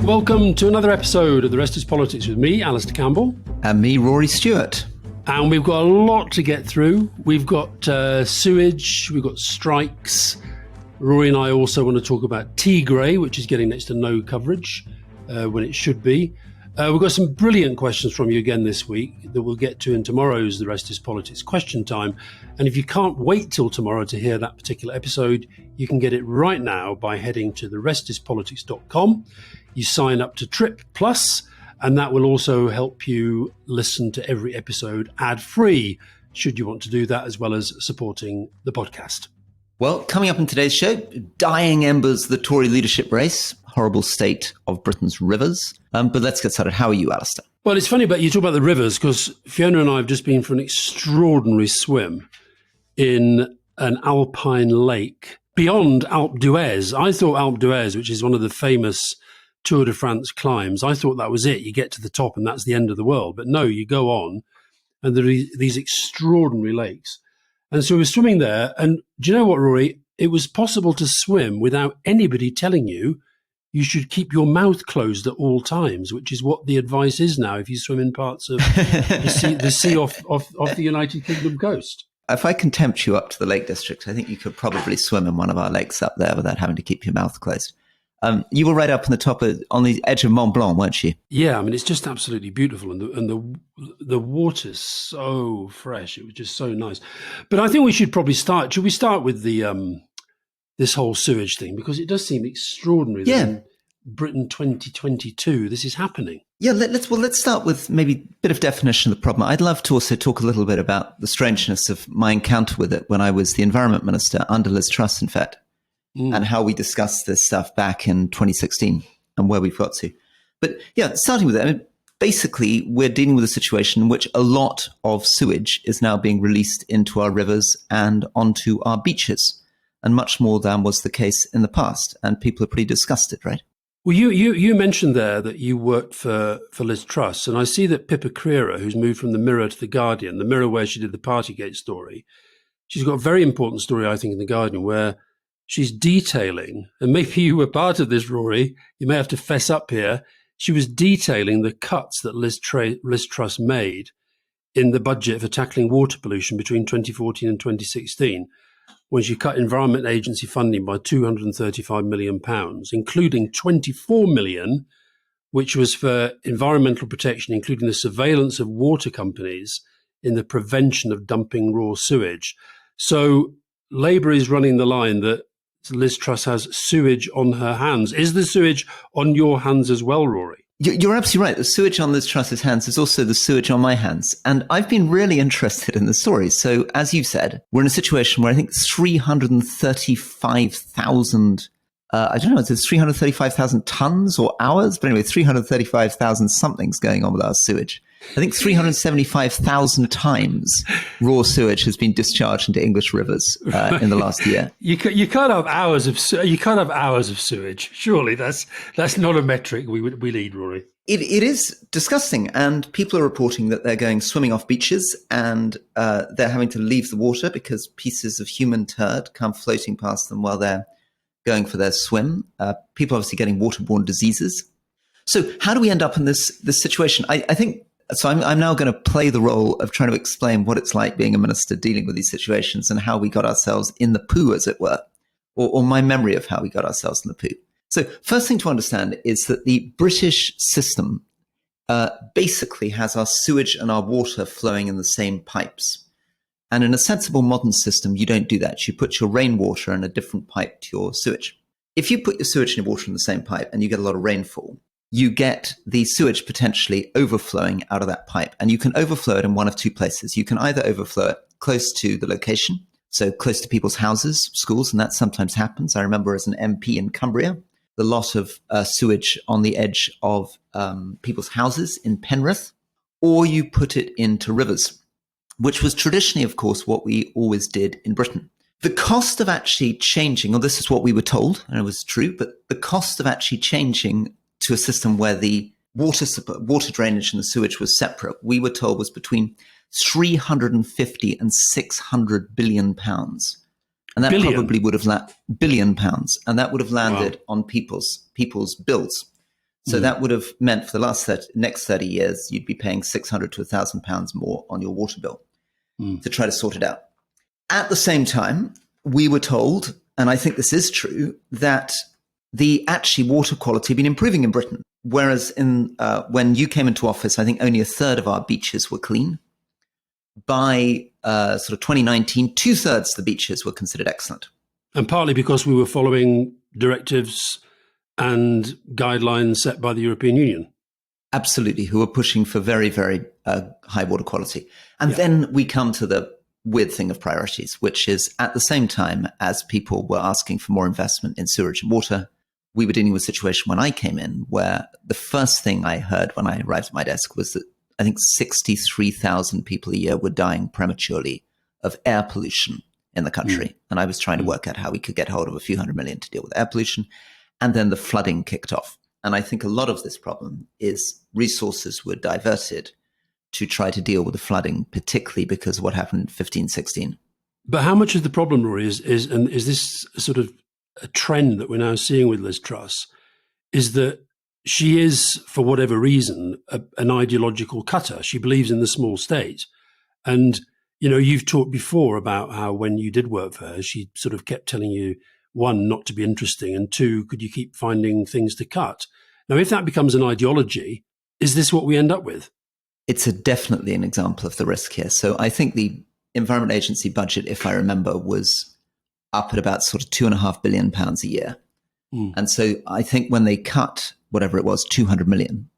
Welcome to another episode of The Rest Is Politics with me, Alastair Campbell. And me, Rory Stewart. And we've got a lot to get through. We've got sewage, we've got strikes. Rory and I also want to talk about Tigray, which is getting next to no coverage when it should be. We've got some brilliant questions from you again this week that we'll get to in tomorrow's The Rest Is Politics question time. And if you can't wait till tomorrow to hear that particular episode, you can get it right now by heading to therestispolitics.com. You sign up to Trip Plus, and that will also help you listen to every episode ad-free, should you want to do that, as well as supporting the podcast. Well, coming up in today's show, dying embers of the Tory leadership race, horrible state of Britain's rivers. But let's get started. How are you, Alastair? Well, it's funny about you talk about the rivers, because Fiona and I have just been for an extraordinary swim in an alpine lake beyond Alpe d'Huez. I thought Alpe d'Huez, which is one of the famous Tour de France climbs, I thought that was it. You get to the top and that's the end of the world. But no, you go on and there are these extraordinary lakes. And so we were swimming there. And do you know what, Rory? It was possible to swim without anybody telling you should keep your mouth closed at all times, which is what the advice is now if you swim in parts of the sea off the United Kingdom coast. If I can tempt you up to the Lake District, I think you could probably swim in one of our lakes up there without having to keep your mouth closed. You were right up on the top on the edge of Mont Blanc, weren't you? Yeah, I mean, it's just absolutely beautiful, and the water's so fresh. It was just so nice. But I think we should probably start. Should we start with the this whole sewage thing, because it does seem extraordinary that in Britain 2022 this is happening. Yeah, let's start with maybe a bit of definition of the problem. I'd love to also talk a little bit about the strangeness of my encounter with it when I was the Environment Minister under Liz Truss, in fact. And how we discussed this stuff back in 2016 and where we've got to. But yeah, starting with that, I mean, basically we're dealing with a situation in which a lot of sewage is now being released into our rivers and onto our beaches, and much more than was the case in the past. And people are pretty disgusted, right? Well, you mentioned there that you worked for Liz Truss, and I see that Pippa Crerar, who's moved from the Mirror to the Guardian, the Mirror where she did the Partygate story, she's got a very important story, I think, in the Guardian, where she's detailing, and maybe you were part of this, Rory, you may have to fess up here, she was detailing the cuts that Liz Truss made in the budget for tackling water pollution between 2014 and 2016, when she cut Environment Agency funding by £235 million, including £24 million, which was for environmental protection, including the surveillance of water companies in the prevention of dumping raw sewage. So Labour is running the line that Liz Truss has sewage on her hands. Is the sewage on your hands as well, Rory? You're absolutely right. The sewage on Liz Truss's hands is also the sewage on my hands. And I've been really interested in the story. So as you said, we're in a situation where I think 335,000, I don't know, is it 335,000 tons or hours? But anyway, 335,000 something's going on with our sewage. I think 375,000 times raw sewage has been discharged into English rivers in the last year. You can't have hours of sewage. Surely that's not a metric we need, Rory. It is disgusting, and people are reporting that they're going swimming off beaches and they're having to leave the water because pieces of human turd come floating past them while they're going for their swim. People are obviously getting waterborne diseases. So how do we end up in this situation? I think. So I'm now going to play the role of trying to explain what it's like being a minister dealing with these situations and how we got ourselves in the poo, as it were, or my memory of how we got ourselves in the poo. So first thing to understand is that the British system basically has our sewage and our water flowing in the same pipes. And in a sensible modern system, you don't do that. You put your rainwater in a different pipe to your sewage. If you put your sewage and your water in the same pipe and you get a lot of rainfall, you get the sewage potentially overflowing out of that pipe. And you can overflow it in one of two places. You can either overflow it close to the location, so close to people's houses, schools, and that sometimes happens. I remember as an MP in Cumbria, the lot of sewage on the edge of people's houses in Penrith, or you put it into rivers, which was traditionally, of course, what we always did in Britain. The cost of actually changing, or this is what we were told, and it was true, but the cost of actually changing to a system where the water drainage and the sewage was separate, we were told was between 350 and 600 billion pounds. And that probably would have £1 billion, and that would have landed on people's bills. So that would have meant for the next 30 years, you'd be paying £600 to £1,000 more on your water bill to try to sort it out. At the same time, we were told, and I think this is true, that the actually water quality had been improving in Britain. Whereas when you came into office, I think only a third of our beaches were clean. By sort of 2019, 2/3 of the beaches were considered excellent. And partly because we were following directives and guidelines set by the European Union. Absolutely, who are pushing for very, very high water quality. And then we come to the weird thing of priorities, which is at the same time as people were asking for more investment in sewerage and water, we were dealing with a situation when I came in where the first thing I heard when I arrived at my desk was that I think 63,000 people a year were dying prematurely of air pollution in the country. And I was trying to work out how we could get hold of a few hundred million to deal with air pollution. And then the flooding kicked off. And I think a lot of this problem is resources were diverted to try to deal with the flooding, particularly because of what happened in 15, 16. But how much of the problem, Rory, is this sort of a trend that we're now seeing with Liz Truss, is that she is, for whatever reason, an ideological cutter. She believes in the small state. And, you know, you've talked before about how when you did work for her, she sort of kept telling you, one, not to be interesting, and two, could you keep finding things to cut? Now, if that becomes an ideology, is this what we end up with? It's definitely an example of the risk here. So I think the Environment Agency budget, if I remember, was up at about sort of £2.5 billion a year. And so I think when they cut whatever it was, 200 million,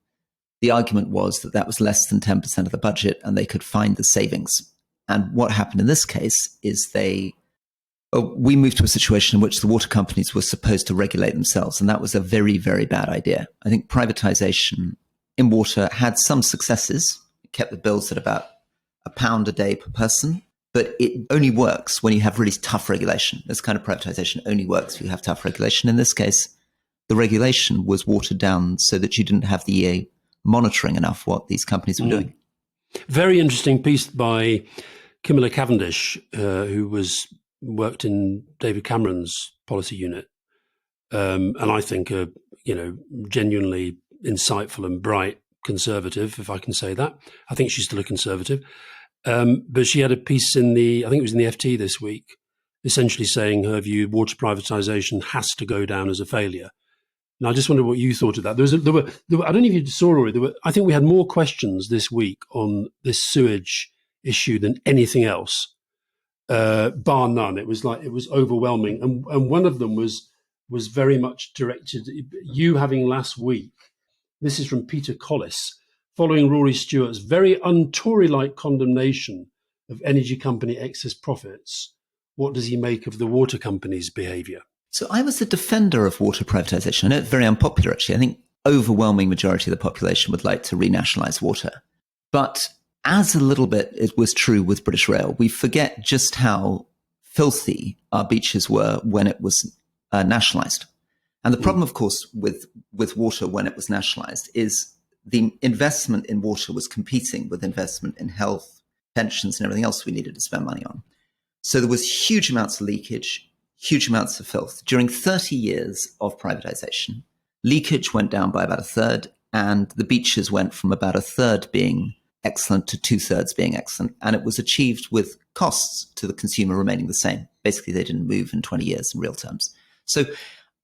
the argument was that that was less than 10% of the budget and they could find the savings. And what happened in this case is we moved to a situation in which the water companies were supposed to regulate themselves. And that was a very, very bad idea. I think privatization in water had some successes. It kept the bills at about £1 a day per person. But it only works when you have really tough regulation. This kind of privatization only works if you have tough regulation. In this case, the regulation was watered down so that you didn't have the EA monitoring enough what these companies were doing. Very interesting piece by Camilla Cavendish, who worked in David Cameron's policy unit, and I think a genuinely insightful and bright conservative, if I can say that. I think she's still a conservative. But she had a piece I think it was in the FT this week, essentially saying her view, water privatisation has to go down as a failure. And I just wonder what you thought of that. There were I don't know if you saw, Rory, I think we had more questions this week on this sewage issue than anything else, bar none. It was overwhelming. And one of them was very much directed, you having last week, this is from Peter Collis, following Rory Stewart's very un-Tory-like condemnation of energy company excess profits, what does he make of the water companies' behaviour? So I was a defender of water privatisation. I know it's very unpopular, actually. I think overwhelming majority of the population would like to renationalise water. But as a little bit it was true with British Rail, we forget just how filthy our beaches were when it was nationalised. And the problem, of course, with water when it was nationalised is the investment in water was competing with investment in health, pensions, and everything else we needed to spend money on. So there was huge amounts of leakage, huge amounts of filth. During 30 years of privatization, leakage went down by about a third, and the beaches went from about a third being excellent to 2/3 being excellent. And it was achieved with costs to the consumer remaining the same. Basically, they didn't move in 20 years in real terms. So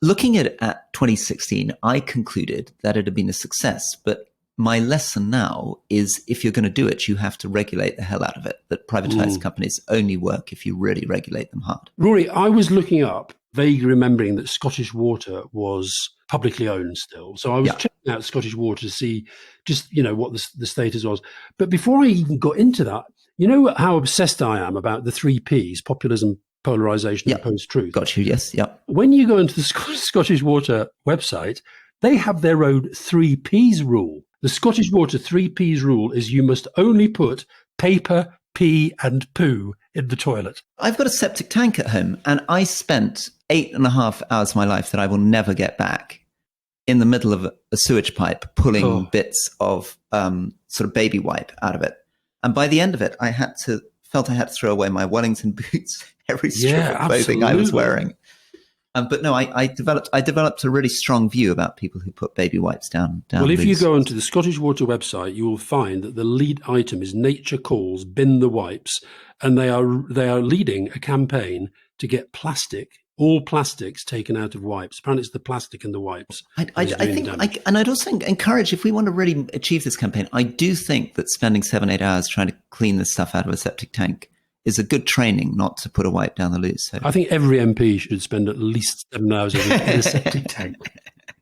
looking at 2016, I concluded that it had been a success, but my lesson now is if you're going to do it, you have to regulate the hell out of it, that privatized companies only work if you really regulate them hard. Rory, I was looking up, vaguely remembering that Scottish Water was publicly owned still. So I was checking out Scottish Water to see just, what the status was. But before I even got into that, you know how obsessed I am about the 3 Ps, populism, polarization, and post-truth. Got you, yes, yeah. When you go into the Scottish Water website, they have their own 3 Ps rule. The Scottish Water 3 Ps rule is you must only put paper, pee and poo in the toilet. I've got a septic tank at home and I spent 8.5 hours of my life that I will never get back in the middle of a sewage pipe pulling bits of sort of baby wipe out of it. And by the end of it, I felt I had to throw away my Wellington boots, every strip of clothing I was wearing. But no, I developed a really strong view about people who put baby wipes down. Well, if loose. you go onto the Scottish Water website, you will find that the lead item is Nature Calls Bin the Wipes, and they are leading a campaign to get all plastics taken out of wipes. Apparently, it's the plastic in the wipes. I think, and I'd also encourage, if we want to really achieve this campaign, I do think that spending 7-8 hours trying to clean this stuff out of a septic tank is a good training not to put a wipe down the loo. So I think every MP should spend at least 7 hours a week in a septic tank.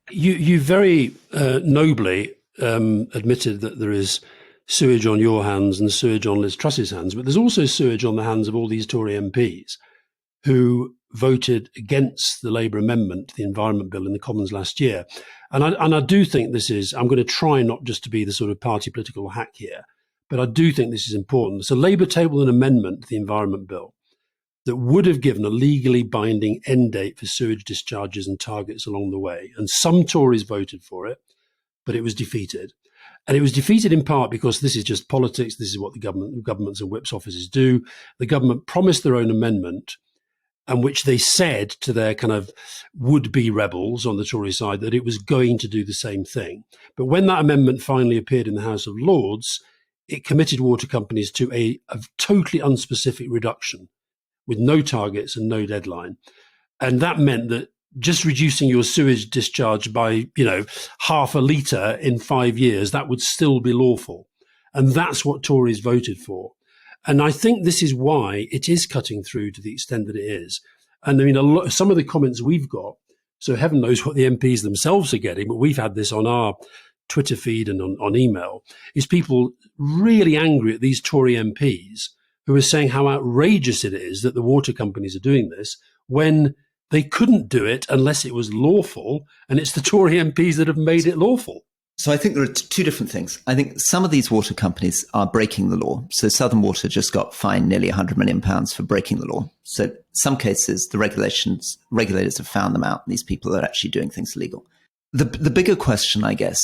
You very nobly admitted that there is sewage on your hands and sewage on Liz Truss's hands, but there's also sewage on the hands of all these Tory MPs who voted against the Labour amendment to the Environment Bill in the Commons last year. And I do think this is, I'm going to try not just to be the sort of party political hack here, but I do think this is important. So Labour tabled an amendment to the Environment Bill that would have given a legally binding end date for sewage discharges and targets along the way. And some Tories voted for it, but it was defeated. And it was defeated in part because this is just politics. This is what the governments and whips offices do. The government promised their own amendment, and which they said to their kind of would-be rebels on the Tory side that it was going to do the same thing. But when that amendment finally appeared in the House of Lords, it committed water companies to a totally unspecific reduction with no targets and no deadline. And that meant that just reducing your sewage discharge by, half a litre in 5 years, that would still be lawful. And that's what Tories voted for. And I think this is why it is cutting through to the extent that it is. And I mean, some of the comments we've got, so heaven knows what the MPs themselves are getting, but we've had this on our Twitter feed and on email, is people really angry at these Tory MPs who are saying how outrageous it is that the water companies are doing this when they couldn't do it unless it was lawful, and it's the Tory MPs that have made it lawful. So I think there are two different things. I think some of these water companies are breaking the law. So Southern Water just got fined nearly £100 million for breaking the law. So some cases, the regulators have found them out, and these people are actually doing things illegal. The bigger question, I guess,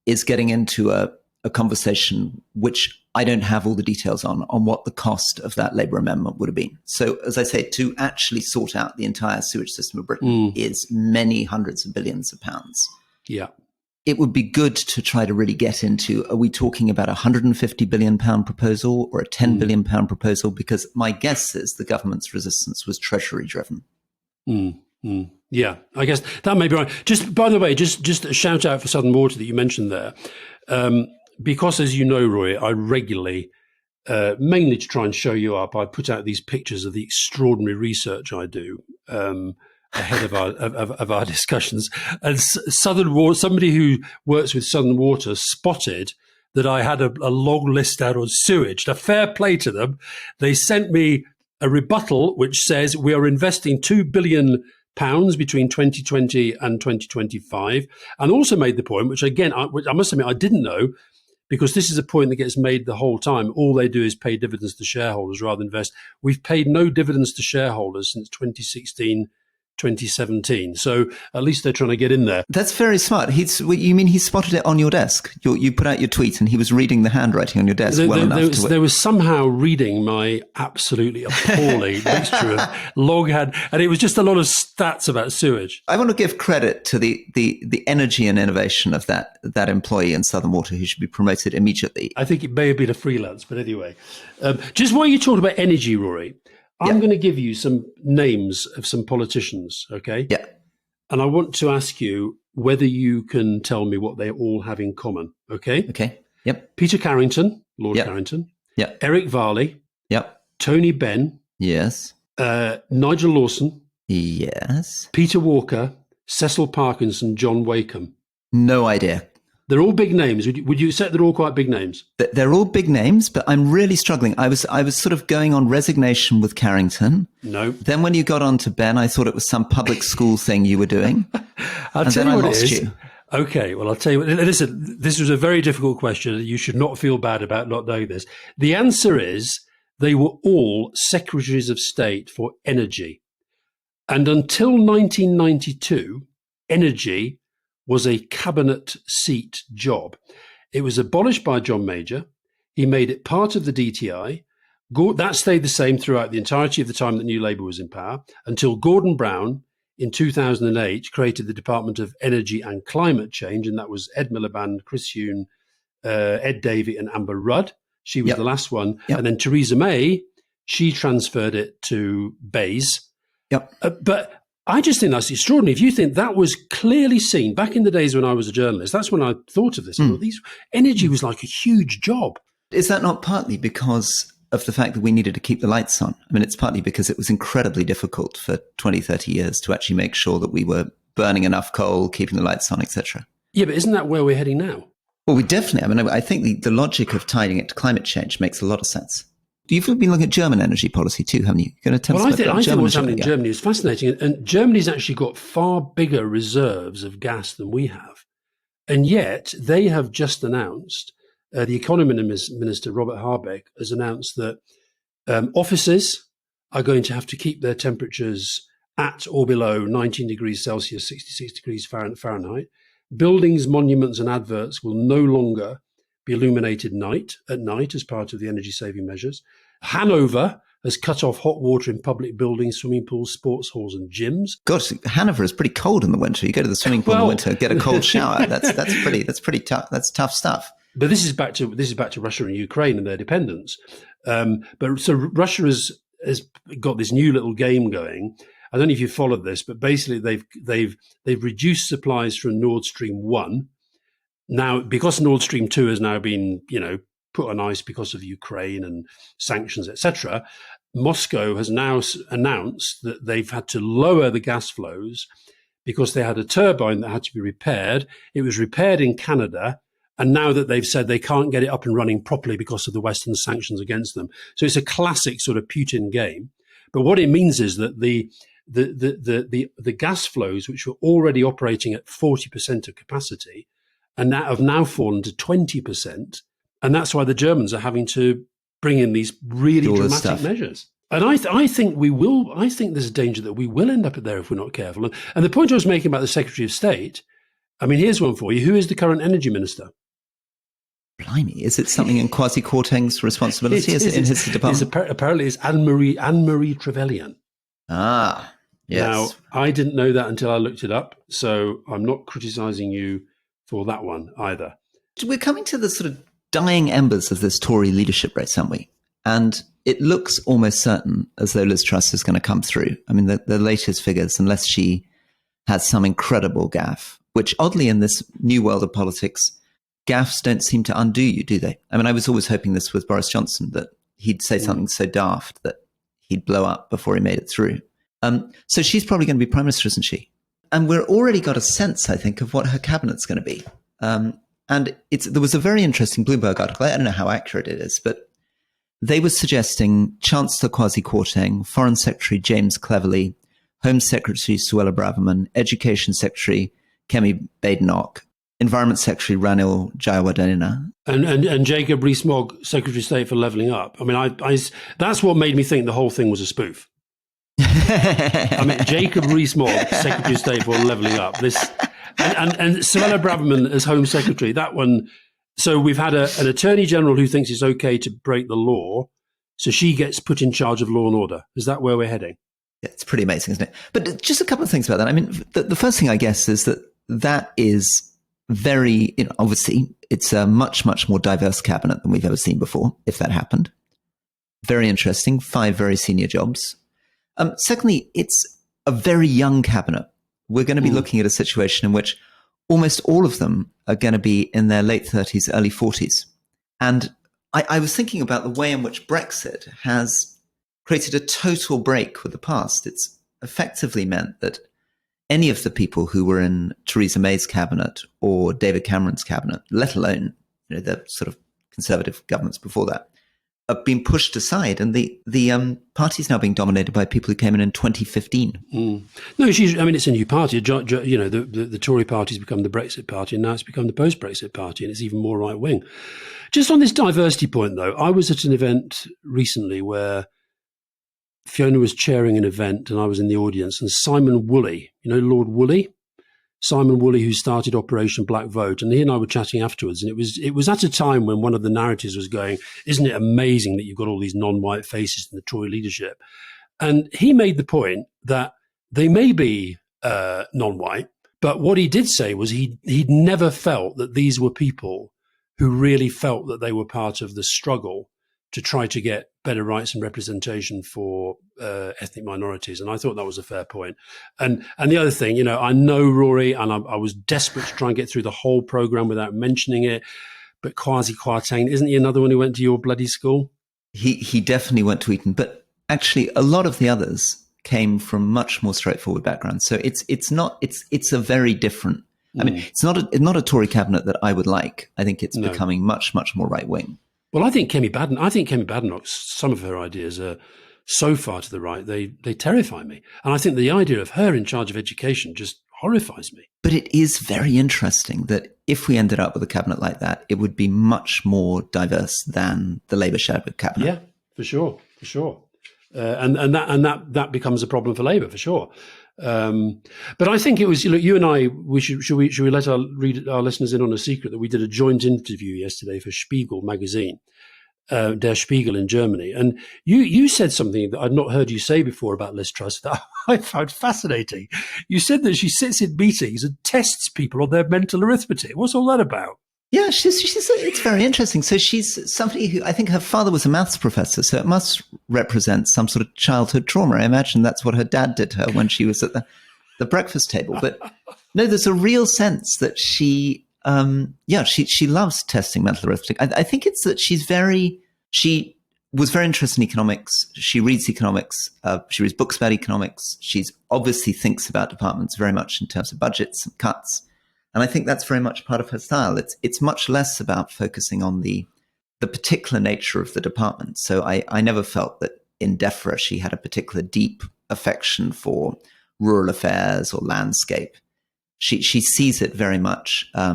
is getting into a conversation which I don't have all the details on what the cost of that Labour amendment would have been. So, as I say, to actually sort out the entire sewage system of Britain is many hundreds of billions of pounds. Yeah. It would be good to try to really get into, are we talking about a £150 billion proposal or a £10 billion proposal? Because my guess is the government's resistance was Treasury driven. Yeah, I guess that may be right. Just, by the way, just a shout out for Southern Water that you mentioned there. Because, as you know, Roy, I regularly, mainly to try and show you up, I put out these pictures of the extraordinary research I do ahead of our discussions. And Southern Water, somebody who works with Southern Water spotted that I had a long list out on sewage. Now, fair play to them. They sent me a rebuttal which says we are investing £2 billion between 2020 and 2025, and also made the point, which again, I must admit I didn't know, because this is a point that gets made the whole time. All they do is pay dividends to shareholders rather than invest. We've paid no dividends to shareholders since 2016, 2017. So at least they're trying to get in there. That's very smart. You mean he spotted it on your desk? You put out your tweet and he was reading the handwriting on your desk There was somehow reading my absolutely appalling mixture of longhand, and it was just a lot of stats about sewage. I want to give credit to the energy and innovation of that employee in Southern Water who should be promoted immediately. I think it may have been a freelance, but anyway. Just while you talked about energy, Rory, I'm going to give you some names of some politicians, okay? Yeah. And I want to ask you whether you can tell me what they all have in common, okay? Okay. Yep. Peter Carrington, Lord Carrington. Yeah. Eric Varley. Yep. Tony Benn. Yes. Nigel Lawson. Yes. Peter Walker. Cecil Parkinson. John Wakeham. No idea. They're all big names. Would you say they're all quite big names? They're all big names, but I'm really struggling. I was sort of going on resignation with Carrington. No. Then when you got on to Ben, I thought it was some public school thing you were doing. I'll tell you what it is. Okay, well, I'll tell you what. Listen, this was a very difficult question. You should not feel bad about not knowing this. The answer is they were all secretaries of state for energy. And until 1992, energy was a cabinet seat job. It was abolished by John Major. He made it part of the DTI. That stayed the same throughout the entirety of the time that New Labour was in power until Gordon Brown in 2008 created the Department of Energy and Climate Change, and that was Ed Miliband, Chris Huhne, Ed Davey and Amber Rudd. She was the last one. And then Theresa May, she transferred it to Bays. But I just think that's extraordinary. If you think that was clearly seen back in the days when I was a journalist, that's when I thought of this. I thought, energy was like a huge job. Is that not partly because of the fact that we needed to keep the lights on? I mean, it's partly because it was incredibly difficult for 20, 30 years to actually make sure that we were burning enough coal, keeping the lights on, etc. Yeah, but isn't that where we're heading now? Well, we definitely, I mean, I think the logic of tying it to climate change makes a lot of sense. You've been looking at German energy policy too, haven't you? You're going to tell us about I think what's Germany? happening in Germany is fascinating. And Germany's actually got far bigger reserves of gas than we have. And yet they have just announced, the economy minister, Robert Habeck, has announced that offices are going to have to keep their temperatures at or below 19 degrees Celsius, 66 degrees Fahrenheit. Buildings, monuments and adverts will no longer be illuminated at night as part of the energy saving measures. Hanover has cut off hot water in public buildings, swimming pools, sports halls and gyms. Gosh, Hanover is pretty cold in the winter. You go to the swimming pool in the winter, get a cold shower. That's pretty tough. That's tough stuff. But this is back to Russia and Ukraine and their dependence. But so Russia has got this new little game going. I don't know if you followed this, but basically they've reduced supplies from Nord Stream 1. Now, because Nord Stream 2 has now been, put on ice because of Ukraine and sanctions, etc., Moscow has now announced that they've had to lower the gas flows because they had a turbine that had to be repaired. It was repaired in Canada. And now that they've said they can't get it up and running properly because of the Western sanctions against them. So it's a classic sort of Putin game. But what it means is that the gas flows, which were already operating at 40% of capacity, and that have now fallen to 20%. And that's why the Germans are having to bring in these really dramatic measures. And I think we will. I think there's a danger that we will end up there if we're not careful. And the point I was making about the Secretary of State, I mean, here's one for you. Who is the current energy minister? Blimey, is it something in Kwasi Kwarteng's responsibility? Is it in his department? Apparently it's Anne-Marie Trevelyan. Ah, yes. Now, I didn't know that until I looked it up, so I'm not criticising you for that one either. We're coming to the sort of dying embers of this Tory leadership race, aren't we? And it looks almost certain as though Liz Truss is going to come through. I mean, the latest figures, unless she has some incredible gaffe, which oddly in this new world of politics, gaffes don't seem to undo you, do they? I mean, I was always hoping this with Boris Johnson, that he'd say something so daft that he'd blow up before he made it through. So she's probably going to be Prime Minister, isn't she? And we've already got a sense, I think, of what her cabinet's going to be. And there was a very interesting Bloomberg article. I don't know how accurate it is, but they were suggesting Chancellor Kwasi Kwarteng, Foreign Secretary James Cleverly, Home Secretary Suella Braverman, Education Secretary Kemi Badenoch, Environment Secretary Ranil Jayawardena. And Jacob Rees-Mogg, Secretary of State for Levelling Up. I mean, that's what made me think the whole thing was a spoof. I mean, Jacob Rees-Mogg, Secretary of State for Levelling Up. And Suella Braverman as Home Secretary, that one. So we've had an Attorney General who thinks it's okay to break the law. So she gets put in charge of law and order. Is that where we're heading? Yeah, it's pretty amazing, isn't it? But just a couple of things about that. I mean, the first thing, I guess, is that is very, obviously, it's a much, much more diverse cabinet than we've ever seen before, if that happened. Very interesting. 5 very senior jobs. Secondly, it's a very young cabinet. We're going to be looking at a situation in which almost all of them are going to be in their late 30s, early 40s. And I was thinking about the way in which Brexit has created a total break with the past. It's effectively meant that any of the people who were in Theresa May's cabinet or David Cameron's cabinet, let alone the sort of conservative governments before that, have been pushed aside, and the party's now being dominated by people who came in 2015. No, it's a new party. The Tory party's become the Brexit party, and now it's become the post-Brexit party, and it's even more right-wing. Just on this diversity point, though, I was at an event recently where Fiona was chairing an event, and I was in the audience, and Simon Woolley, Lord Woolley? Simon Woolley, who started Operation Black Vote, and he and I were chatting afterwards, and it was at a time when one of the narratives was going, isn't it amazing that you've got all these non-white faces in the Tory leadership? And he made the point that they may be non-white. But what he did say was he'd never felt that these were people who really felt that they were part of the struggle to try to get better rights and representation for ethnic minorities. And I thought that was a fair point. And the other thing, I know Rory, and I was desperate to try and get through the whole programme without mentioning it, but Kwasi Kwarteng, isn't he another one who went to your bloody school? He definitely went to Eton, but actually a lot of the others came from much more straightforward backgrounds. So it's a very different. I mean, it's not a Tory cabinet that I would like. I think it's becoming much, much more right wing. Well, I think Kemi Badenoch, some of her ideas are so far to the right, they terrify me. And I think the idea of her in charge of education just horrifies me. But it is very interesting that if we ended up with a cabinet like that, it would be much more diverse than the Labour shared cabinet. Yeah, for sure. And that becomes a problem for Labour, for sure. But I think it was, you and I, should we let our listeners in on a secret that we did a joint interview yesterday for Spiegel magazine, Der Spiegel in Germany. And you said something that I'd not heard you say before about Liz Truss that I found fascinating. You said that she sits in meetings and tests people on their mental arithmetic. What's all that about? Yeah, it's very interesting. So she's somebody who, I think her father was a maths professor, so it must represent some sort of childhood trauma. I imagine that's what her dad did to her when she was at the breakfast table. But no, there's a real sense that she loves testing mental arithmetic. I think it's that she was very interested in economics. She reads economics. She reads books about economics. She's obviously thinks about departments very much in terms of budgets and cuts. And I think that's very much part of her style. It's much less about focusing on the particular nature of the department. So I never felt that in DEFRA she had a particular deep affection for rural affairs or landscape. She sees it very much. I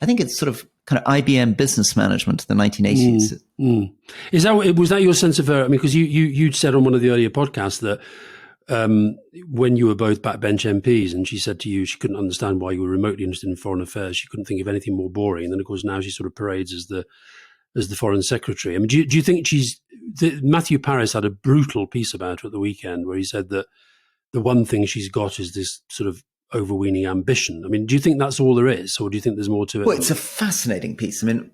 think it's sort of kind of IBM business management of the 1980s. Was that your sense of her? I mean, because you'd said on one of the earlier podcasts that when you were both backbench MPs and she said to you she couldn't understand why you were remotely interested in foreign affairs, she couldn't think of anything more boring. And then, of course, now she sort of parades as the foreign secretary. I mean, do you think Matthew Parris had a brutal piece about her at the weekend where he said that the one thing she's got is this sort of overweening ambition. I mean, do you think that's all there is, or do you think there's more to it? Well, it's a fascinating piece. I mean,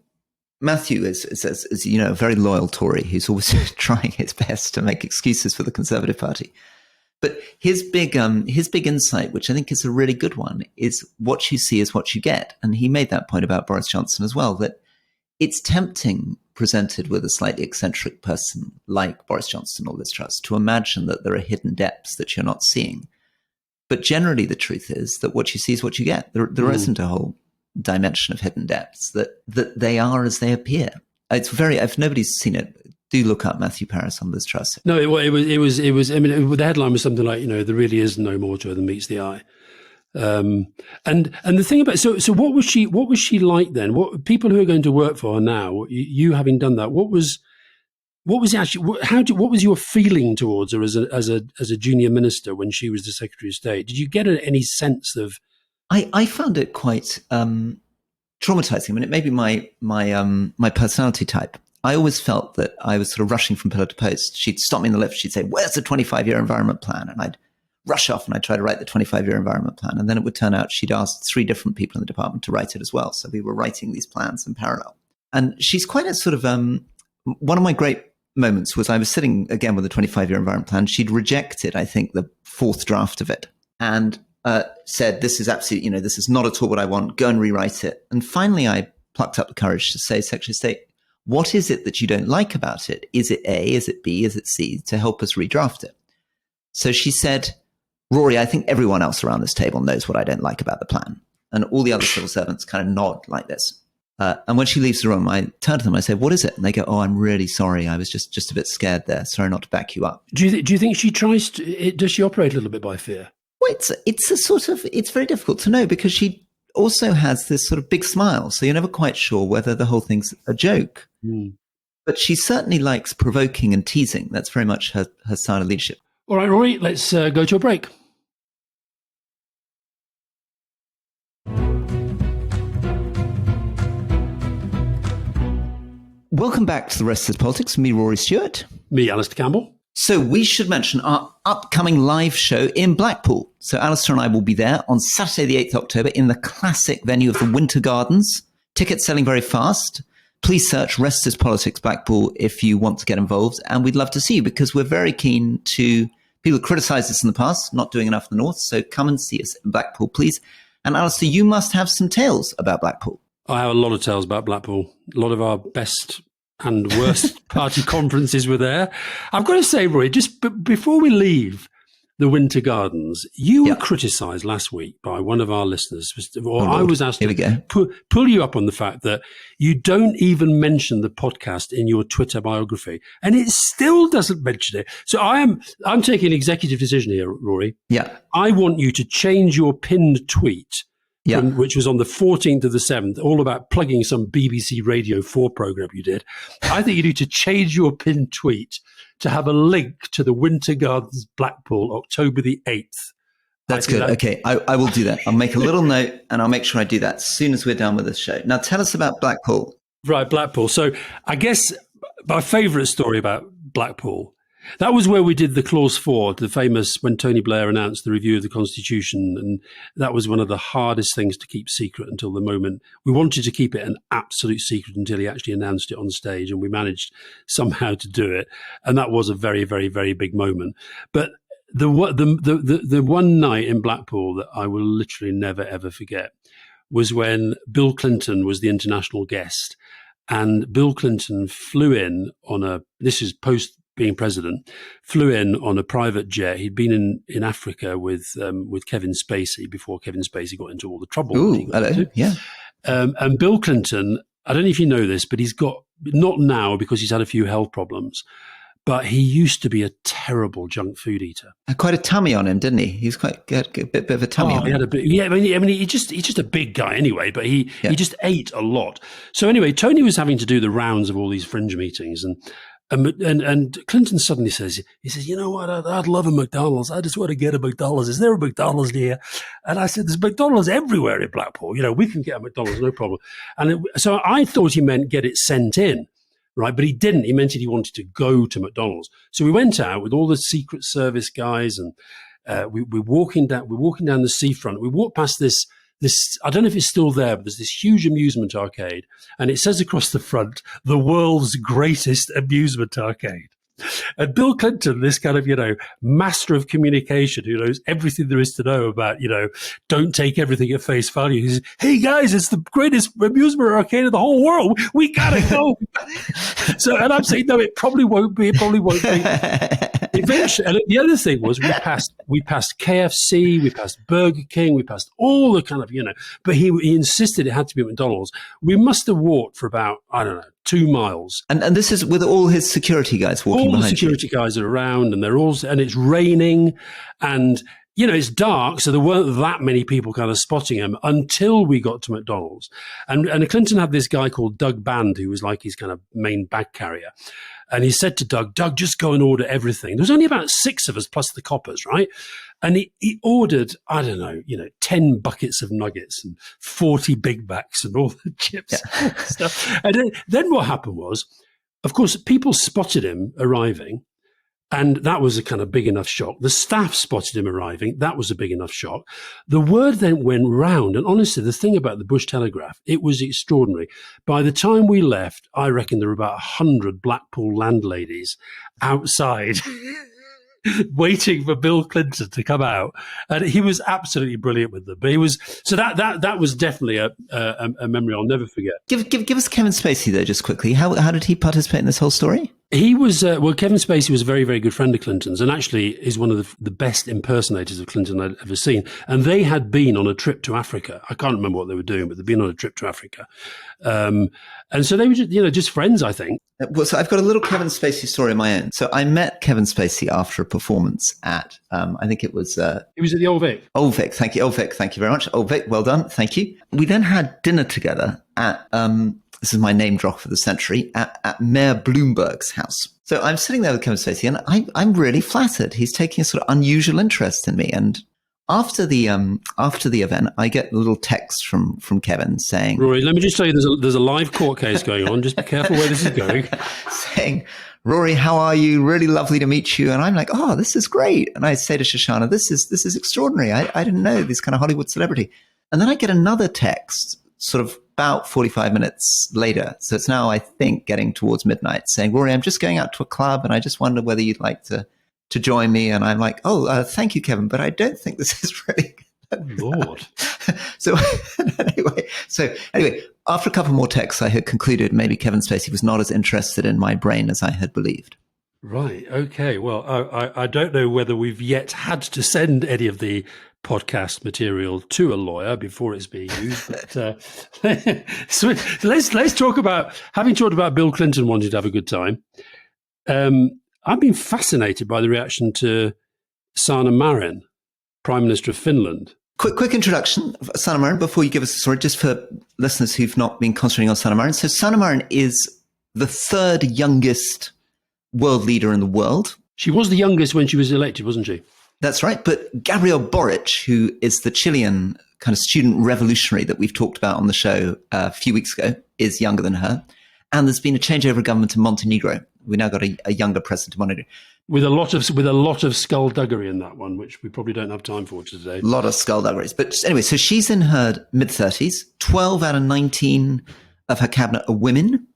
Matthew is a very loyal Tory who's always trying his best to make excuses for the Conservative Party. But his big insight, which I think is a really good one, is what you see is what you get. And he made that point about Boris Johnson as well, that it's tempting, presented with a slightly eccentric person like Boris Johnson or Liz Truss, to imagine that there are hidden depths that you're not seeing. But generally, the truth is that what you see is what you get. There isn't a whole dimension of hidden depths, that they are as they appear. It's if nobody's seen it, do look up Matthew Parris on Liz Truss. No, it was. I mean, the headline was something like, there really is no more to her than meets the eye. And the thing about so what was she like then? What people who are going to work for her now, you having done that, what was your feeling towards her as a junior minister when she was the Secretary of State? Did you get any sense of? I found it quite traumatizing. I mean, it may be my personality type. I always felt that I was sort of rushing from pillar to post. She'd stop me in the lift. She'd say, "Where's the 25-year environment plan?" And I'd rush off and I'd try to write the 25-year environment plan. And then it would turn out she'd asked 3 different people in the department to write it as well. So we were writing these plans in parallel. And she's quite a sort of one of my great moments was I was sitting again with the 25-year environment plan. She'd rejected, I think, the 4th draft of it and said, "This is absolutely, this is not at all what I want. Go and rewrite it." And finally, I plucked up the courage to say, "Secretary of State, what is it that you don't like about it? Is it A? Is it B? Is it C? To help us redraft it." So she said, "Rory, I think everyone else around this table knows what I don't like about the plan." And all the other civil servants kind of nod like this. And when she leaves the room, I turn to them, I say, "What is it?" And they go, "Oh, I'm really sorry. I was just a bit scared there. Sorry not to back you up." Do you think she tries to, does she operate a little bit by fear? Well, it's very difficult to know because she also has this sort of big smile. So you're never quite sure whether the whole thing's a joke. But she certainly likes provoking and teasing. That's very much her style of leadership. All right, Rory, let's go to a break. Welcome back to the Rest Is Politics. Me, Rory Stewart. Me, Alastair Campbell. So we should mention our upcoming live show in Blackpool. So Alastair and I will be there on Saturday, the 8th October in the classic venue of the Winter Gardens. Tickets selling very fast. Please search Rest Is Politics Blackpool if you want to get involved. And we'd love to see you because we're very keen to... People criticise us in the past, not doing enough in the north. So come and see us in Blackpool, please. And Alastair, you must have some tales about Blackpool. I have a lot of tales about Blackpool. A lot of our best and worst party conferences were there. I've got to say, Roy, just before we leave the Winter Gardens, you were criticised last week by one of our listeners, or I was asked to pull you up on the fact that you don't even mention the podcast in your Twitter biography, and it still doesn't mention it. So I'm taking an executive decision here, Rory. Yeah, I want you to change your pinned tweet. Which was on the 14th of the 7th, all about plugging some BBC Radio 4 program you did. I think you need to change your pinned tweet to have a link to the Winter Gardens Blackpool, October the 8th. That's good. Okay, I will do that. I'll make a little note and I'll make sure I do that as soon as we're done with this show. Now tell us about Blackpool. Right, Blackpool. So I guess my favourite story about Blackpool, that was where we did the Clause 4, the famous when Tony Blair announced the review of the Constitution. And that was one of the hardest things to keep secret until the moment. We wanted to keep it an absolute secret until he actually announced it on stage. And we managed somehow to do it. And that was a very, very, very big moment. But the one night in Blackpool that I will literally never, ever forget was when Bill Clinton was the international guest. And Bill Clinton flew in on this is post being president, flew in on a private jet. He'd been in Africa with Kevin Spacey before Kevin Spacey got into all the trouble. Ooh, hello. Yeah. And Bill Clinton, I don't know if you know this, but he's got, not now because he's had a few health problems, but he used to be a terrible junk food eater. Had quite a tummy on him, didn't he? He was had a bit of a tummy on him. He had a bit, yeah, I mean, he's just a big guy anyway, but he just ate a lot. So anyway, Tony was having to do the rounds of all these fringe meetings, and Clinton suddenly says, you know what, I'd love a McDonald's. I just want to get a McDonald's. Is there a McDonald's near? And I said, there's McDonald's everywhere in Blackpool. You know, we can get a McDonald's, no problem. And so I thought he meant get it sent in, right? But he didn't. He meant he wanted to go to McDonald's. So we went out with all the Secret Service guys, and we're walking down the seafront. We walked past this, I don't know if it's still there, but there's this huge amusement arcade. And it says across the front, the world's greatest amusement arcade. And Bill Clinton, this kind of, master of communication who knows everything there is to know about, don't take everything at face value. He says, hey guys, it's the greatest amusement arcade in the whole world. We gotta go. And I'm saying, no, it probably won't be. Eventually, and the other thing was we passed KFC, we passed Burger King, we passed all the kind of, but he insisted it had to be McDonald's. We must have walked for about, 2 miles. And this is with all his security guys walking behind you? All the security guys are around, and and it's raining, and it's dark, so there weren't that many people kind of spotting him until we got to McDonald's. And Clinton had this guy called Doug Band, who was like his kind of main bag carrier. And he said to Doug, just go and order everything. There was only about 6 of us plus the coppers, right? And he ordered, 10 buckets of nuggets and 40 Big Macs and all the chips and stuff. And then what happened was, of course, people spotted him arriving. And that was a kind of big enough shock. The staff spotted him arriving. That was a big enough shock. The word then went round. And honestly, the thing about the Bush Telegraph, it was extraordinary. By the time we left, I reckon there were about 100 Blackpool landladies outside waiting for Bill Clinton to come out. And he was absolutely brilliant with them. But that was definitely a memory I'll never forget. Give us Kevin Spacey, though, just quickly. How did he participate in this whole story? He was, Kevin Spacey was a very, very good friend of Clinton's, and actually is one of the best impersonators of Clinton I'd ever seen. And they had been on a trip to Africa. I can't remember what they were doing, but they'd been on a trip to Africa. And so they were just friends, I think. Well, so I've got a little Kevin Spacey story of my own. So I met Kevin Spacey after a performance at, I think it was... It was at the Old Vic. Old Vic, thank you. Old Vic, thank you very much. Old Vic, well done, thank you. We then had dinner together at... this is my name drop for the century, at Mayor Bloomberg's house. So I'm sitting there with Kevin Spacey, and I'm really flattered. He's taking a sort of unusual interest in me. And after the event, I get a little text from Kevin saying, Rory, let me just tell you, there's a live court case going on. Just be careful where this is going. saying, Rory, how are you? Really lovely to meet you. And I'm like, oh, this is great. And I say to Shoshana, this is extraordinary. I didn't know this kind of Hollywood celebrity. And then I get another text sort of about 45 minutes later. So it's now, I think, getting towards midnight, saying, Rory, I'm just going out to a club and I just wonder whether you'd like to join me. And I'm like, thank you, Kevin, but I don't think this is really good. Lord. So anyway, after a couple more texts, I had concluded maybe Kevin Spacey was not as interested in my brain as I had believed. Right. Okay. Well, I don't know whether we've yet had to send any of the podcast material to a lawyer before it's being used. But so let's talk about, having talked about Bill Clinton wanting to have a good time. I've been fascinated by the reaction to Sanna Marin, Prime Minister of Finland. Quick introduction of Sanna Marin before you give us a story, just for listeners who've not been concentrating on Sanna Marin. So Sanna Marin is the third youngest world leader in the world. She was the youngest when she was elected, wasn't she? That's right. But Gabriel Boric, who is the Chilean kind of student revolutionary that we've talked about on the show a few weeks ago, is younger than her. And there's been a changeover of government in Montenegro. We now got a younger president in Montenegro. With a lot of skullduggery in that one, which we probably don't have time for today. A lot of skullduggeries. But anyway, so she's in her mid-30s. 12 out of 19 of her cabinet are women.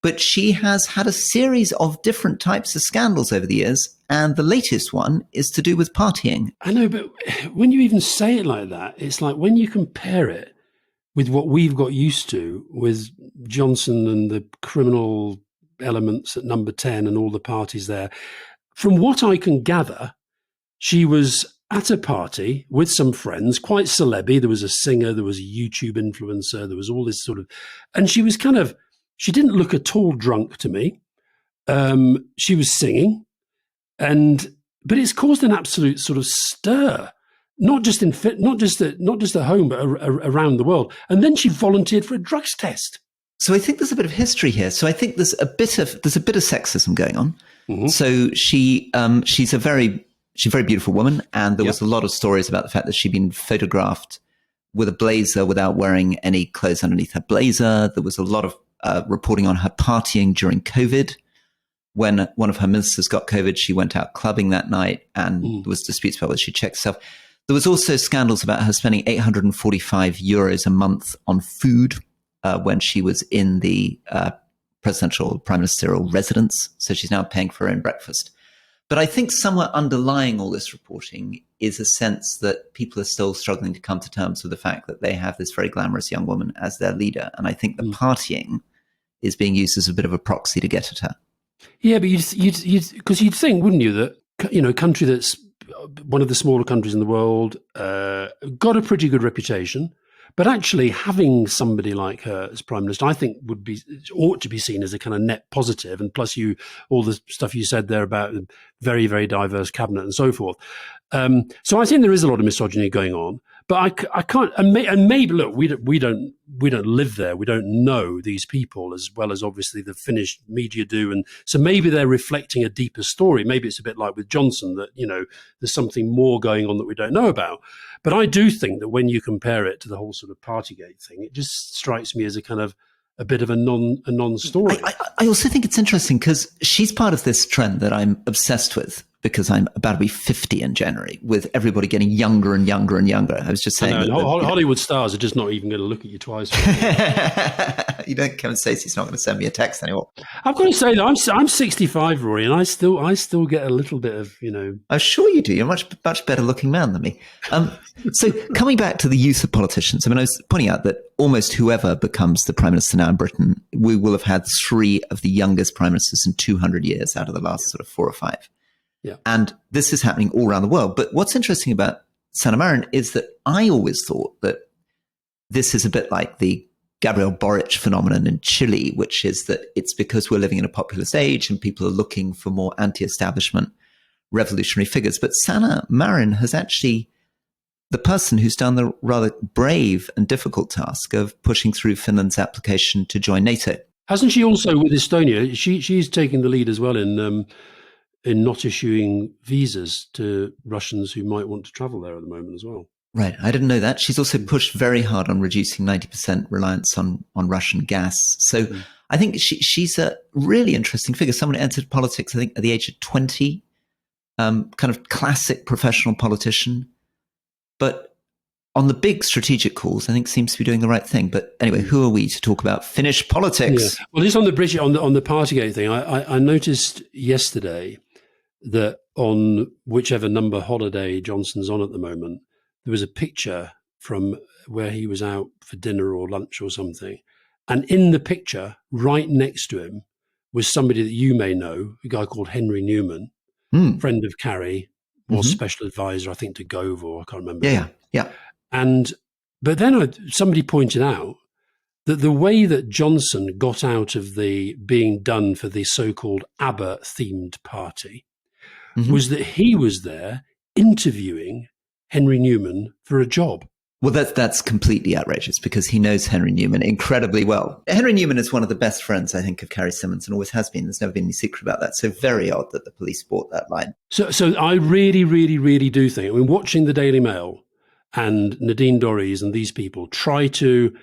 But she has had a series of different types of scandals over the years. And the latest one is to do with partying. I know, but when you even say it like that, it's like when you compare it with what we've got used to with Johnson and the criminal elements at number 10 and all the parties there. From what I can gather, she was at a party with some friends, quite celeb-y. There was a singer, there was a YouTube influencer, there was all this sort of, and she was she didn't look at all drunk to me. She was singing, but it's caused an absolute sort of stir, not just at home, but around the world. And then she volunteered for a drugs test. So I think there's a bit of history here. So I think there's a bit of sexism going on. Mm-hmm. So she's a very beautiful woman, and there was a lot of stories about the fact that she'd been photographed with a blazer without wearing any clothes underneath her blazer. There was a lot of reporting on her partying during COVID. When one of her ministers got COVID, she went out clubbing that night, and there was disputes about whether she checked herself. There was also scandals about her spending €845 a month on food when she was in the presidential prime ministerial residence. So she's now paying for her own breakfast. But I think somewhere underlying all this reporting is a sense that people are still struggling to come to terms with the fact that they have this very glamorous young woman as their leader. And I think the partying is being used as a bit of a proxy to get at her. Yeah, but because you'd think, wouldn't you, that, a country that's one of the smaller countries in the world, got a pretty good reputation, but actually having somebody like her as prime minister, I think ought to be seen as a kind of net positive. And plus all the stuff you said there about very, very diverse cabinet and so forth. So I think there is a lot of misogyny going on, but I can't, and maybe look, we don't live there. We don't know these people as well as obviously the Finnish media do. And so maybe they're reflecting a deeper story. Maybe it's a bit like with Johnson that, there's something more going on that we don't know about. But I do think that when you compare it to the whole sort of Partygate thing, it just strikes me as a kind of a bit of a non-story. I also think it's interesting because she's part of this trend that I'm obsessed with, because I'm about to be 50 in January, with everybody getting younger and younger and younger. I was just saying Hollywood stars are just not even going to look at you twice. Kevin Spacey's not going to send me a text anymore. I've got to say that I'm 65, Rory, and I still get a little bit of, I'm sure you do. You're a much better looking man than me. So coming back to the use of politicians, I was pointing out that almost whoever becomes the prime minister now in Britain, we will have had 3 of the youngest prime ministers in 200 years out of the last sort of 4 or 5. Yeah. And this is happening all around the world. But what's interesting about Sanna Marin is that I always thought that this is a bit like the Gabriel Boric phenomenon in Chile, which is that it's because we're living in a populist age and people are looking for more anti-establishment revolutionary figures. But Sanna Marin has actually the person who's done the rather brave and difficult task of pushing through Finland's application to join NATO. Hasn't she also with Estonia? She's taking the lead as well in in not issuing visas to Russians who might want to travel there at the moment as well. Right. I didn't know that. She's also pushed very hard on reducing 90% reliance on Russian gas. So I think she's a really interesting figure. Someone who entered politics, I think, at the age of 20, kind of classic professional politician. But on the big strategic calls, I think seems to be doing the right thing. But anyway, who are we to talk about Finnish politics? Yeah. Well, just on the Partygate thing, I noticed yesterday that on whichever number holiday Johnson's on at the moment, there was a picture from where he was out for dinner or lunch or something. And in the picture, right next to him, was somebody that you may know, a guy called Henry Newman, friend of Carrie, was special advisor, I think, to Gove, or I can't remember. Yeah. But then somebody pointed out that the way that Johnson got out of the being done for the so-called ABBA-themed party was that he was there interviewing Henry Newman for a job. Well, that's completely outrageous because he knows Henry Newman incredibly well. Henry Newman is one of the best friends, I think, of Carrie Symonds and always has been. There's never been any secret about that. So very odd that the police bought that line. So I really, really, really do think, I mean, watching the Daily Mail and Nadine Dorries and these people try to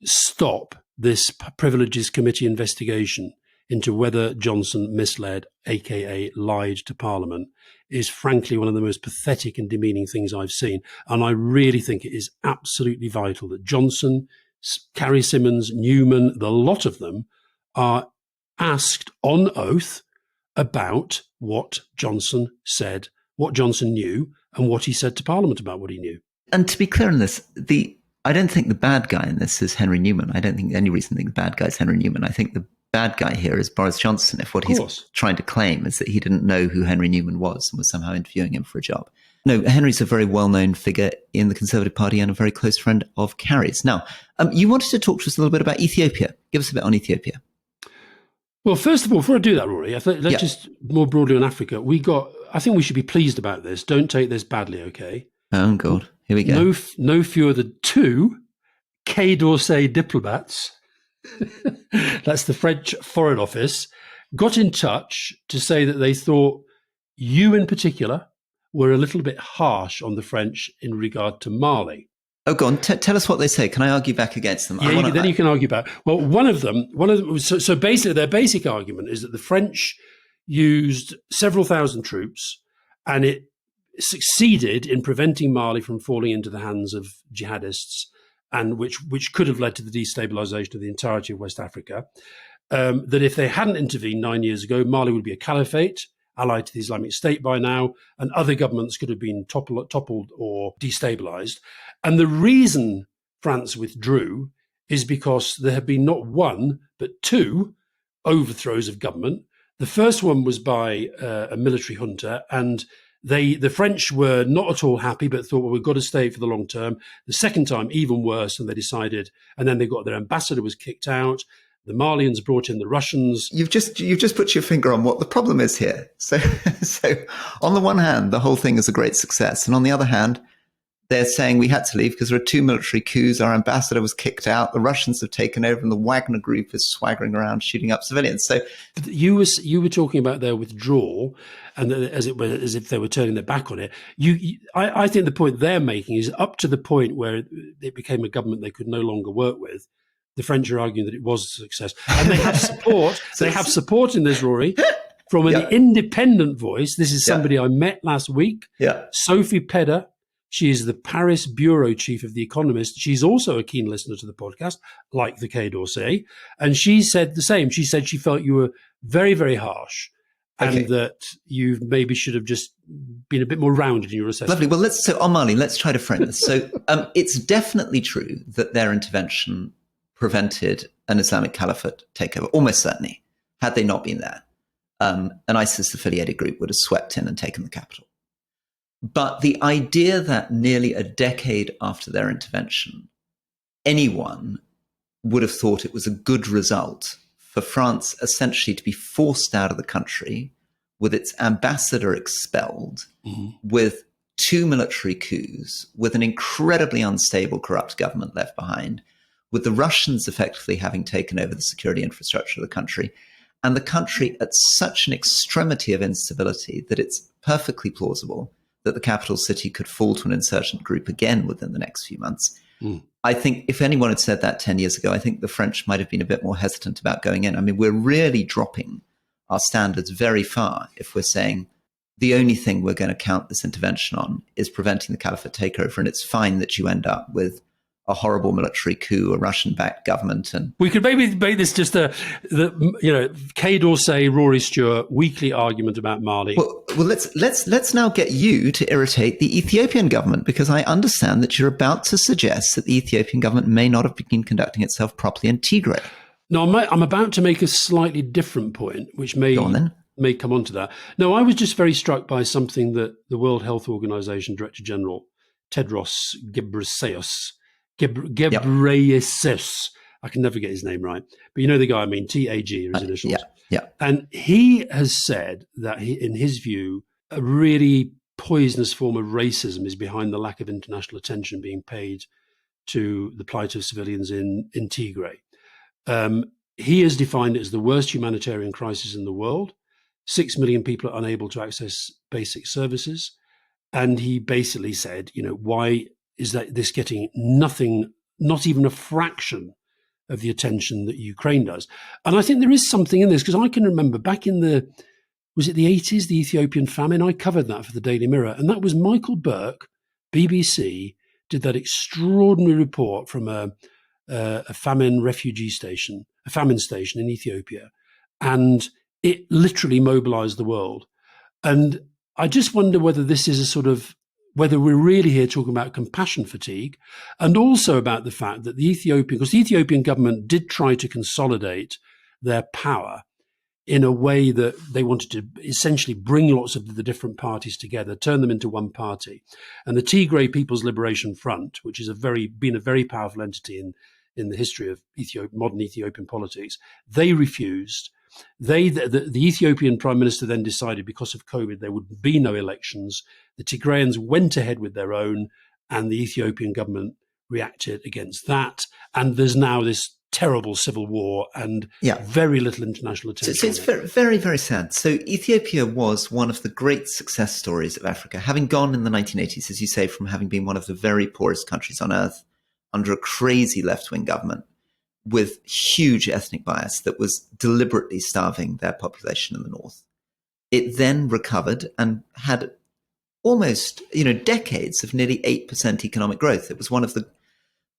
stop this Privileges Committee investigation into whether Johnson misled, aka lied to Parliament, is frankly one of the most pathetic and demeaning things I've seen. And I really think it is absolutely vital that Johnson, Carrie Symonds, Newman, the lot of them are asked on oath about what Johnson said, what Johnson knew, and what he said to Parliament about what he knew. And to be clear on this, I don't think the bad guy in this is Henry Newman. I don't think any reason to think the bad guy is Henry Newman. I think the bad guy here is Boris Johnson, if what he's trying to claim is that he didn't know who Henry Newman was and was somehow interviewing him for a job. No, Henry's a very well-known figure in the Conservative Party and a very close friend of Carrie's. Now, you wanted to talk to us a little bit about Ethiopia. Give us a bit on Ethiopia. Well, first of all, before I do that, Rory, let's just more broadly on Africa. I think we should be pleased about this. Don't take this badly, okay? Oh, God. Here we go. No fewer than 2 Quai d'Orsay diplomats, that's the French Foreign Office, got in touch to say that they thought you in particular were a little bit harsh on the French in regard to Mali. Oh, go on. Tell us what they say. Can I argue back against them? Yeah, then you can argue back. Well, one of them. So basically, their basic argument is that the French used several thousand troops, and it succeeded in preventing Mali from falling into the hands of jihadists, and which could have led to the destabilization of the entirety of West Africa. That if they hadn't intervened 9 years ago, Mali would be a caliphate, allied to the Islamic State by now, and other governments could have been toppled or destabilized. And the reason France withdrew is because there have been not one, but 2 overthrows of government. The first one was by a military junta, and the French were not at all happy, but thought, well, we've got to stay for the long term. The second time, even worse, and they decided, and then they got their ambassador was kicked out. The Malians brought in the Russians. You've just put your finger on what the problem is here. So on the one hand, the whole thing is a great success, and on the other hand, they're saying we had to leave because there are 2 military coups. Our ambassador was kicked out. The Russians have taken over, and the Wagner Group is swaggering around shooting up civilians. So you were talking about their withdrawal, and as if they were turning their back on it. I think the point they're making is up to the point where it became a government they could no longer work with. The French are arguing that it was a success, and they have support. They have support in this, Rory, from an independent voice. This is somebody I met last week. Yeah, Sophie Pedder. She is the Paris bureau chief of The Economist. She's also a keen listener to the podcast, like the Quai d'Orsay. And she said the same. She said she felt you were very, very harsh and that you maybe should have just been a bit more rounded in your assessment. Lovely. Well, on Mali, let's try to frame this. So it's definitely true that their intervention prevented an Islamic Caliphate takeover, almost certainly. Had they not been there, an ISIS-affiliated group would have swept in and taken the capital. But the idea that nearly a decade after their intervention, anyone would have thought it was a good result for France essentially to be forced out of the country with its ambassador expelled, with 2 military coups, with an incredibly unstable, corrupt government left behind, with the Russians effectively having taken over the security infrastructure of the country, and the country at such an extremity of instability that it's perfectly plausible that the capital city could fall to an insurgent group again within the next few months. I think if anyone had said that 10 years ago, I think the French might have been a bit more hesitant about going in. I mean, we're really dropping our standards very far if we're saying the only thing we're going to count this intervention on is preventing the caliphate takeover, and it's fine that you end up with a horrible military coup, a Russian-backed government. And we could maybe make this just the Kay Dorsey, Rory Stewart weekly argument about Mali. Well, let's now get you to irritate the Ethiopian government, because I understand that you're about to suggest that the Ethiopian government may not have been conducting itself properly in Tigray. No, I'm about to make a slightly different point, which may come on to that. No, I was just very struck by something that the World Health Organization Director General Tedros Ghebreyesus, I can never get his name right, but you know the guy I mean, TAG are his initials. Yeah. And he has said that in his view, a really poisonous form of racism is behind the lack of international attention being paid to the plight of civilians in Tigray. He has defined it as the worst humanitarian crisis in the world. 6 million people are unable to access basic services. And he basically said, why is that this getting nothing, not even a fraction of the attention that Ukraine does? And I think there is something in this, because I can remember back in was it the 80s, the Ethiopian famine? I covered that for the Daily Mirror. And that was Michael Burke, BBC, did that extraordinary report from a famine station in Ethiopia. And it literally mobilized the world. And I just wonder whether this is whether we're really here talking about compassion fatigue, and also about the fact that because the Ethiopian government did try to consolidate their power in a way that they wanted to essentially bring lots of the different parties together, turn them into one party. And the Tigray People's Liberation Front, which has been a very powerful entity in the history of modern Ethiopian politics, they refused. The Ethiopian Prime Minister then decided, because of COVID, there would be no elections. The Tigrayans went ahead with their own, and the Ethiopian government reacted against that. And there's now this terrible civil war and very little international attention. So it's very, very, very sad. So Ethiopia was one of the great success stories of Africa, having gone in the 1980s, as you say, from having been one of the very poorest countries on earth under a crazy left-wing government with huge ethnic bias that was deliberately starving their population in the north. It then recovered and had almost, decades of nearly 8% economic growth. It was one of the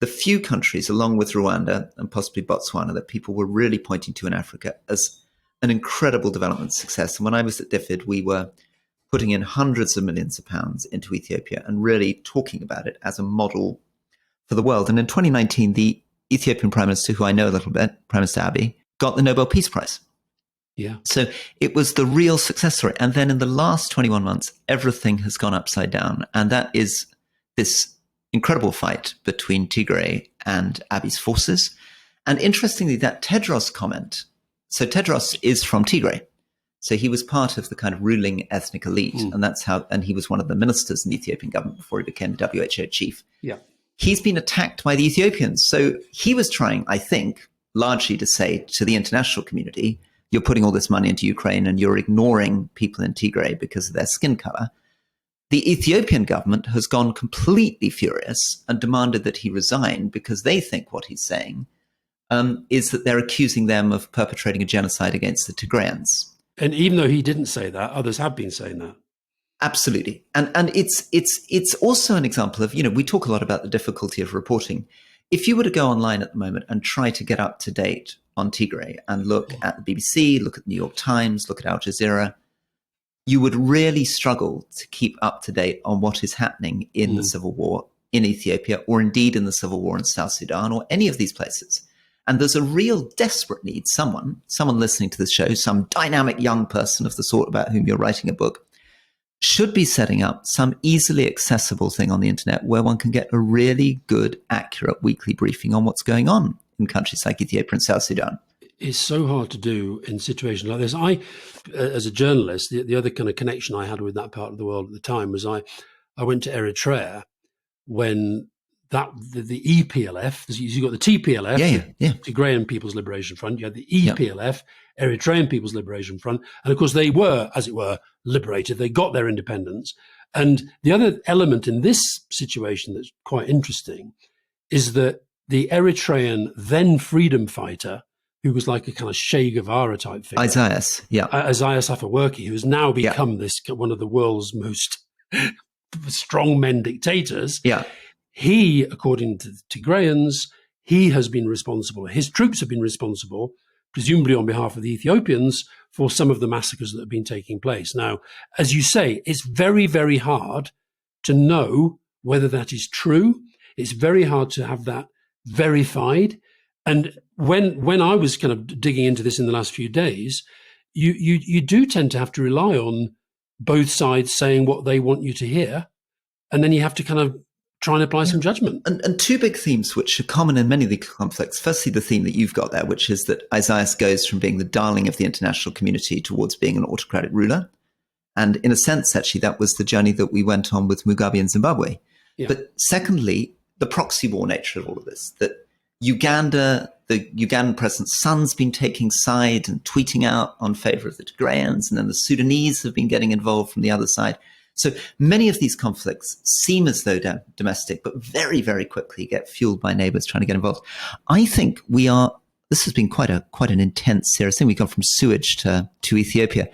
few countries, along with Rwanda and possibly Botswana, that people were really pointing to in Africa as an incredible development success. And when I was at DFID, we were putting in hundreds of millions of pounds into Ethiopia and really talking about it as a model for the world. And in 2019, the Ethiopian Prime Minister, who I know a little bit, Prime Minister Abiy, got the Nobel Peace Prize. Yeah. So it was the real success story. And then in the last 21 months, everything has gone upside down. And that is this incredible fight between Tigray and Abiy's forces. And interestingly, that Tedros comment, so Tedros is from Tigray. So he was part of the kind of ruling ethnic elite. And he was one of the ministers in the Ethiopian government before he became the WHO chief. Yeah. He's been attacked by the Ethiopians. So he was trying, I think, largely to say to the international community, you're putting all this money into Ukraine and you're ignoring people in Tigray because of their skin color. The Ethiopian government has gone completely furious and demanded that he resign because they think what he's saying is that they're accusing them of perpetrating a genocide against the Tigrayans. And even though he didn't say that, others have been saying that. Absolutely. And it's also an example of, we talk a lot about the difficulty of reporting. If you were to go online at the moment and try to get up to date on Tigray and look at the BBC, look at the New York Times, look at Al Jazeera, you would really struggle to keep up to date on what is happening in the civil war in Ethiopia, or indeed in the civil war in South Sudan, or any of these places. And there's a real desperate need, someone listening to this show, some dynamic young person of the sort about whom you're writing a book, should be setting up some easily accessible thing on the internet where one can get a really good, accurate weekly briefing on what's going on in countries like Ethiopia and South Sudan. It's so hard to do in situations like this. I, as a journalist, the other kind of connection I had with that part of the world at the time was I went to Eritrea when the EPLF, you've got the TPLF, Tigrayan People's Liberation Front, you had the EPLF, Eritrean People's Liberation Front, and of course they were, as it were, liberated. They got their independence. And the other element in this situation that's quite interesting is that the Eritrean then freedom fighter, who was like a kind of Che Guevara type figure, Isaias Afewerki, who has now become one of the world's most strongmen dictators. Yeah. He, according to the Tigrayans, he has been responsible. His troops have been responsible, presumably on behalf of the Ethiopians, for some of the massacres that have been taking place. Now, as you say, it's very, very hard to know whether that is true. It's very hard to have that verified. And when I was kind of digging into this in the last few days, you do tend to have to rely on both sides saying what they want you to hear, and then you have to kind of try and apply some judgment. And two big themes which are common in many of the conflicts. Firstly, the theme that you've got there, which is that Isaias goes from being the darling of the international community towards being an autocratic ruler. And in a sense, actually, that was the journey that we went on with Mugabe in Zimbabwe. Yeah. But secondly, the proxy war nature of all of this, that Uganda, the Ugandan president's son's been taking side and tweeting out on favor of the Tigrayans, and then the Sudanese have been getting involved from the other side. So many of these conflicts seem as though they're domestic, but very, very quickly get fueled by neighbors trying to get involved. I think this has been quite an intense serious thing. We've gone from Sewage to Ethiopia,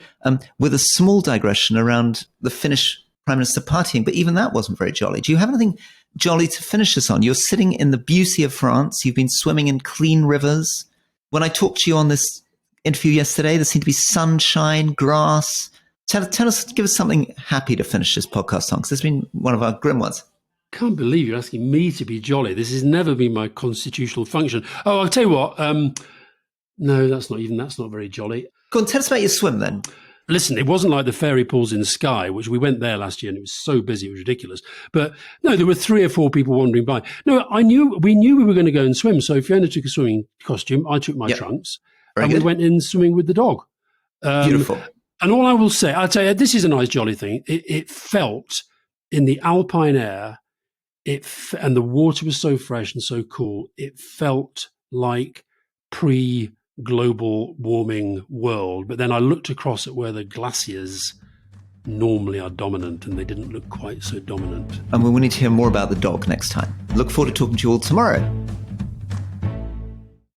with a small digression around the Finnish Prime Minister partying, but even that wasn't very jolly. Do you have anything jolly to finish this on? You're sitting in the beauty of France. You've been swimming in clean rivers. When I talked to you on this interview yesterday, there seemed to be sunshine, grass. Tell us, give us something happy to finish this podcast on, because this has been one of our grim ones. Can't believe you're asking me to be jolly. This has never been my constitutional function. Oh, I'll tell you what. No, that's not very jolly. Go on, tell us about your swim then. Listen, it wasn't like the fairy pools in the sky, which we went there last year and it was so busy, it was ridiculous. But no, there were 3 or 4 people wandering by. No, we knew we were going to go and swim. So Fiona took a swimming costume, I took my trunks, and we went in swimming with the dog. Beautiful. And all I will say, I'll tell you, this is a nice jolly thing. It felt in the alpine air, and the water was so fresh and so cool, it felt like pre-global warming world. But then I looked across at where the glaciers normally are dominant, and they didn't look quite so dominant. And we need to hear more about the dog next time. Look forward to talking to you all tomorrow.